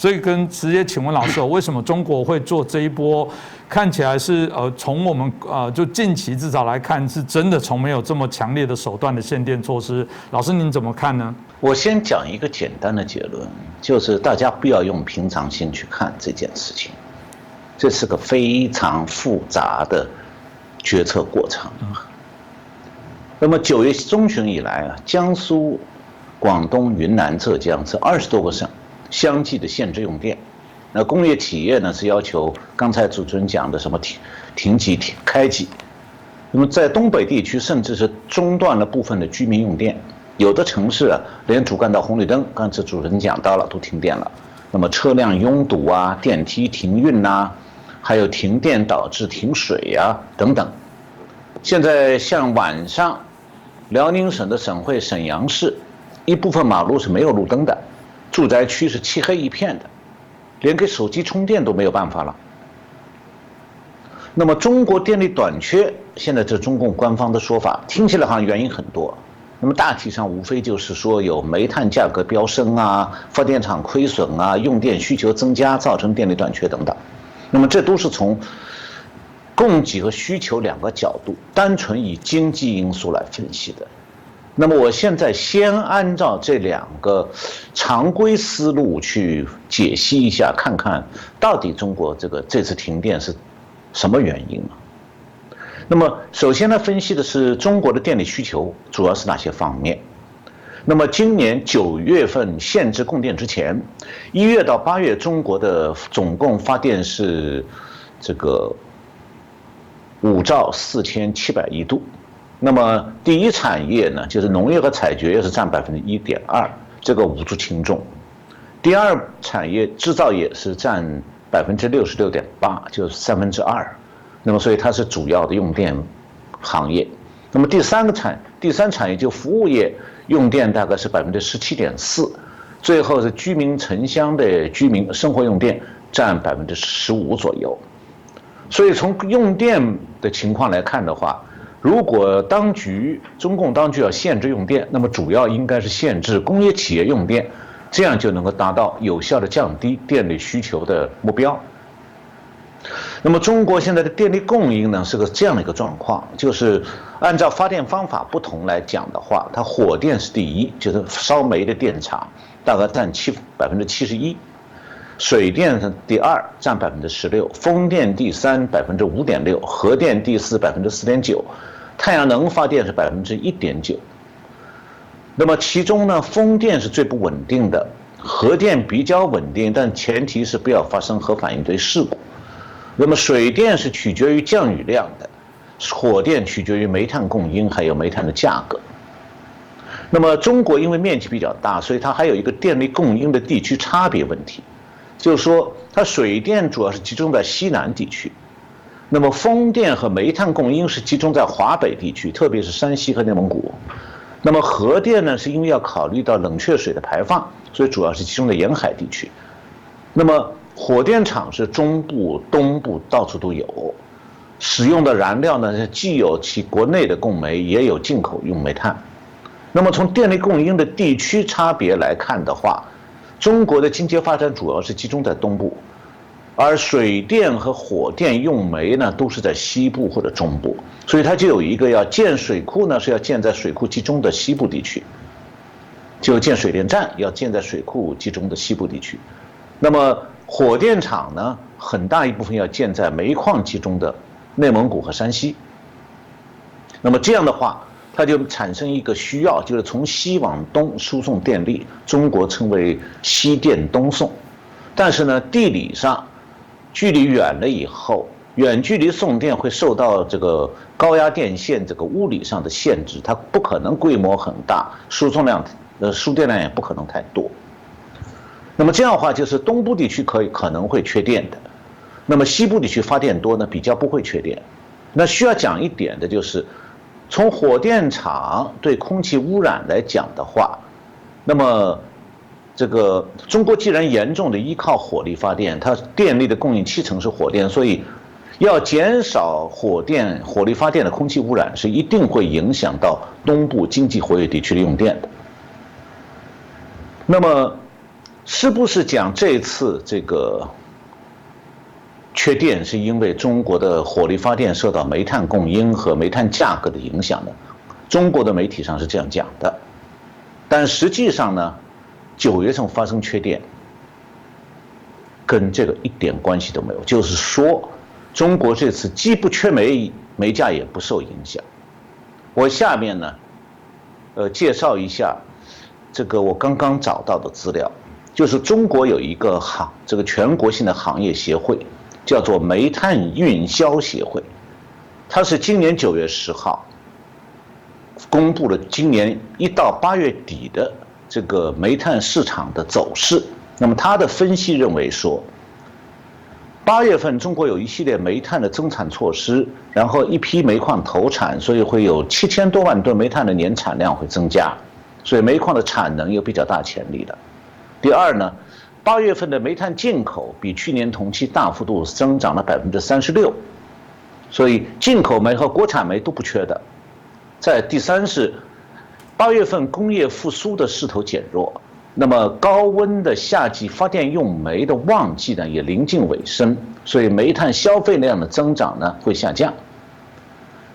所以直接请问老师，为什么中国会做这一波？看起来是从我们就近期至少来看，是真的从没有这么强烈的手段的限电措施。老师您怎么看呢？我先讲一个简单的结论，就是大家不要用平常心去看这件事情，这是个非常复杂的决策过程。那么9月中旬以来啊，江苏、广东、云南、浙江这20多个省相继的限制用电。那工业企业呢是要求刚才主持人讲的什么停机、开机。那么在东北地区，甚至是中断了部分的居民用电，有的城市啊，连主干道红绿灯，刚才主持人讲到了，都停电了。那么车辆拥堵啊，电梯停运呐，还有停电导致停水啊等等。现在像晚上，辽宁省的省会沈阳市，一部分马路是没有路灯的，住宅区是漆黑一片的。连给手机充电都没有办法了。那么中国电力短缺，现在这中共官方的说法听起来好像原因很多。那么大体上无非就是说有煤炭价格飙升啊，发电厂亏损啊，用电需求增加造成电力短缺等等。那么这都是从供给和需求两个角度，单纯以经济因素来分析的。那么我现在先按照这两个常规思路去解析一下，看看到底中国这次停电是什么原因呢？那么首先呢，分析的是中国的电力需求主要是哪些方面。那么今年9月份限制供电之前，1月到8月中国的总共发电是5兆4700亿度。那么第一产业呢，就是农业和采掘业是占1.2%，这个无足轻重。第二产业制造业是占66.8%，就是2/3。那么所以它是主要的用电行业。那么第三产业就服务业用电大概是17.4%，最后是居民城乡的居民生活用电占15%左右。所以从用电的情况来看的话，如果中共当局要限制用电，那么主要应该是限制工业企业用电，这样就能够达到有效的降低电力需求的目标。那么中国现在的电力供应呢，是这样的一个状况，就是按照发电方法不同来讲的话，它火电是第一，就是烧煤的电厂大概占71%，水电是第二，占16%，风电第三5.6%，核电第四4.9%，太阳能发电是1.9%。那么其中呢，风电是最不稳定的，核电比较稳定，但前提是不要发生核反应堆事故。那么水电是取决于降雨量的，火电取决于煤炭供应还有煤炭的价格。那么中国因为面积比较大，所以它还有一个电力供应的地区差别问题，就是说它水电主要是集中在西南地区，那么风电和煤炭供应是集中在华北地区，特别是山西和内蒙古。那么核电呢，是因为要考虑到冷却水的排放，所以主要是集中在沿海地区。那么火电厂是中部、东部到处都有，使用的燃料呢，既有其国内的供煤，也有进口用煤炭。那么从电力供应的地区差别来看的话，中国的经济发展主要是集中在东部，而水电和火电用煤呢，都是在西部或者中部，所以它就有一个要建水库呢，是要建在水库集中的西部地区，就建水电站要建在水库集中的西部地区。那么火电厂呢，很大一部分要建在煤矿集中的内蒙古和山西。那么这样的话，它就产生一个需要，就是从西往东输送电力，中国称为西电东送。但是呢，地理上距离远了以后，远距离送电会受到这个高压电线这个物理上的限制，它不可能规模很大，输电量也不可能太多。那么这样的话，就是东部地区可能会缺电的，那么西部地区发电多呢，比较不会缺电。那需要讲一点的就是，从火电厂对空气污染来讲的话，那么这个中国既然严重的依靠火力发电，它电力的供应70%是火电，所以要减少火力发电的空气污染，是一定会影响到东部经济活跃地区的用电的。那么是不是讲这次这个缺电是因为中国的火力发电受到煤炭供应和煤炭价格的影响呢？中国的媒体上是这样讲的，但实际上呢，9月份发生缺电，跟这个一点关系都没有。就是说，中国这次既不缺煤，煤价也不受影响。我下面呢，介绍一下这个我刚刚找到的资料，就是中国有一个这个全国性的行业协会，叫做煤炭运销协会，它是今年9月10号公布了今年1到8月底的这个煤炭市场的走势。那么它的分析认为说，8月份中国有一系列煤炭的增产措施，然后一批煤矿投产，所以会有7000多万吨煤炭的年产量会增加，所以煤矿的产能有比较大潜力的。第二呢，8月份的煤炭进口比去年同期大幅度增长了36%，所以进口煤和国产煤都不缺的。再第三是8月份工业复苏的势头减弱，那么高温的夏季发电用煤的旺季呢也临近尾声，所以煤炭消费量的增长呢会下降。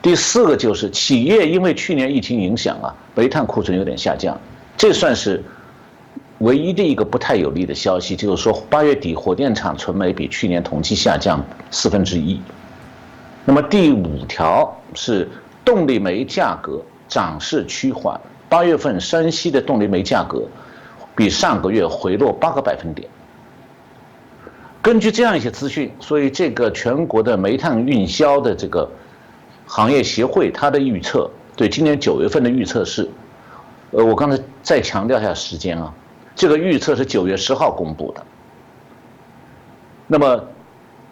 第四个就是企业因为去年疫情影响啊，煤炭库存有点下降，这算是唯一的一个不太有利的消息，就是说8月底火电厂存煤比去年同期下降1/4。那么第5条是动力煤价格涨势趋缓，8月份山西的动力煤价格比上个月回落8个百分点。根据这样一些资讯，所以这个全国的煤炭运销的这个行业协会，它的预测对今年9月份的预测是，我刚才再强调一下时间啊，这个预测是9月10号公布的。那么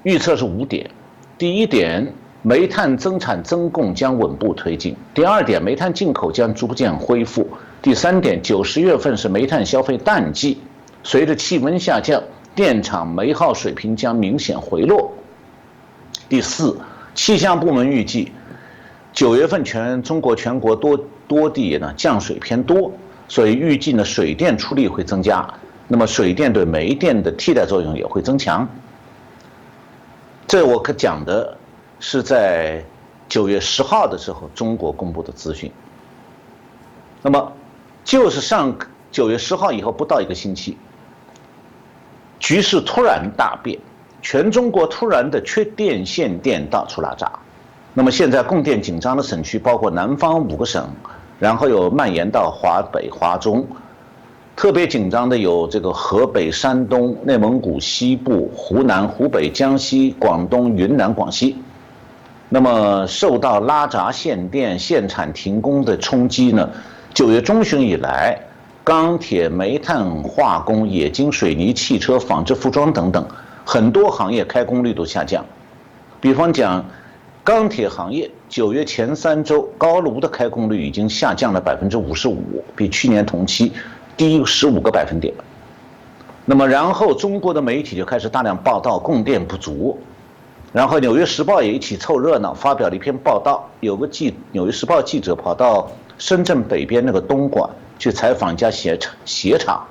预测是5点，第一点，煤炭增产增供将稳步推进；第二点，煤炭进口将逐渐恢复；第三点，9、10月份是煤炭消费淡季，随着气温下降，电厂煤耗水平将明显回落。第四，气象部门预计9月份中国全国多地呢降水偏多，所以预计呢水电出力会增加，那么水电对煤电的替代作用也会增强。这我可讲的是在9月10号的时候中国公布的资讯。那么就是9月10号以后不到1个星期，局势突然大变，全中国突然的缺电限电到处拉闸。那么现在供电紧张的省区包括南方5个省，然后有蔓延到华北、华中，特别紧张的有这个河北、山东、内蒙古西部、湖南、湖北、江西、广东、云南、广西。那么受到拉闸限电、限产停工的冲击呢，9月中旬以来，钢铁、煤炭、化工、冶金、水泥、汽车、纺织服装等等很多行业开工率都下降。比方讲，钢铁行业9月前3周高炉的开工率已经下降了55%，比去年同期低15个百分点。那么然后中国的媒体就开始大量报道供电不足，然后《纽约时报》也一起凑热闹，发表了一篇报道。有个《纽约时报》记者跑到深圳北边那个东莞去采访一家鞋厂，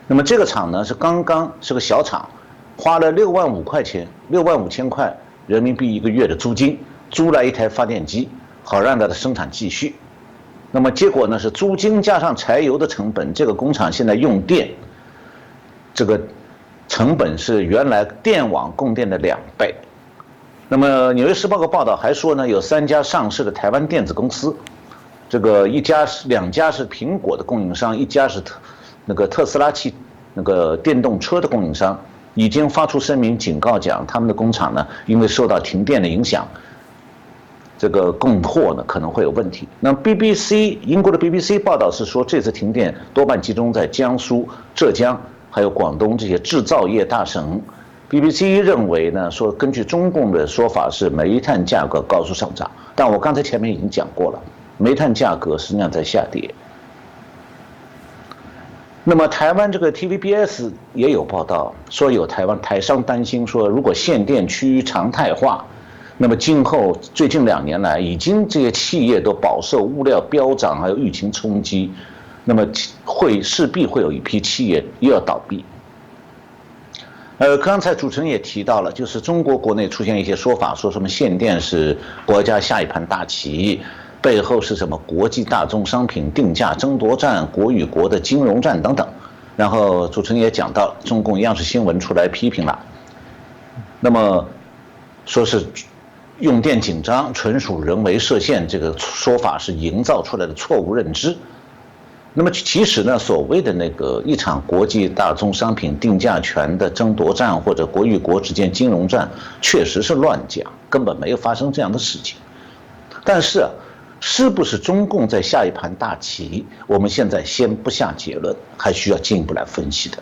那么这个厂呢是个小厂，花了6万5千块人民币1个月的租金，租来一台发电机，好让它的生产继续。那么结果呢是租金加上柴油的成本，这个工厂现在用电这个成本是原来电网供电的2倍。那么《纽约时报》的报道还说呢，有3家上市的台湾电子公司，这个2家是苹果的供应商，一家是特斯拉电动车的供应商，已经发出声明警告讲，他们的工厂呢因为受到停电的影响，这个供货呢可能会有问题。那英国的 BBC 报道是说，这次停电多半集中在江苏、浙江还有广东这些制造业大省。BBC 认为呢，说根据中共的说法是煤炭价格高速上涨，但我刚才前面已经讲过了，煤炭价格实际上在下跌。那么台湾这个 TVBS 也有报道说，有台商担心说，如果限电趋于常态化，那么今后最近2年来，已经这些企业都饱受物料飙涨还有疫情冲击，那么势必会有一批企业又要倒闭。刚才主持人也提到了，就是中国国内出现一些说法，说什么限电是国家下一盘大棋，背后是什么国际大宗商品定价争夺战、国与国的金融战等等。然后主持人也讲到，中共央视新闻出来批评了，那么说是用电紧张，纯属人为设限，这个说法是营造出来的错误认知。那么其实呢，所谓的那个一场国际大宗商品定价权的争夺战，或者国与国之间金融战，确实是乱讲，根本没有发生这样的事情。但是啊，是不是中共在下一盘大棋，我们现在先不下结论，还需要进一步来分析的。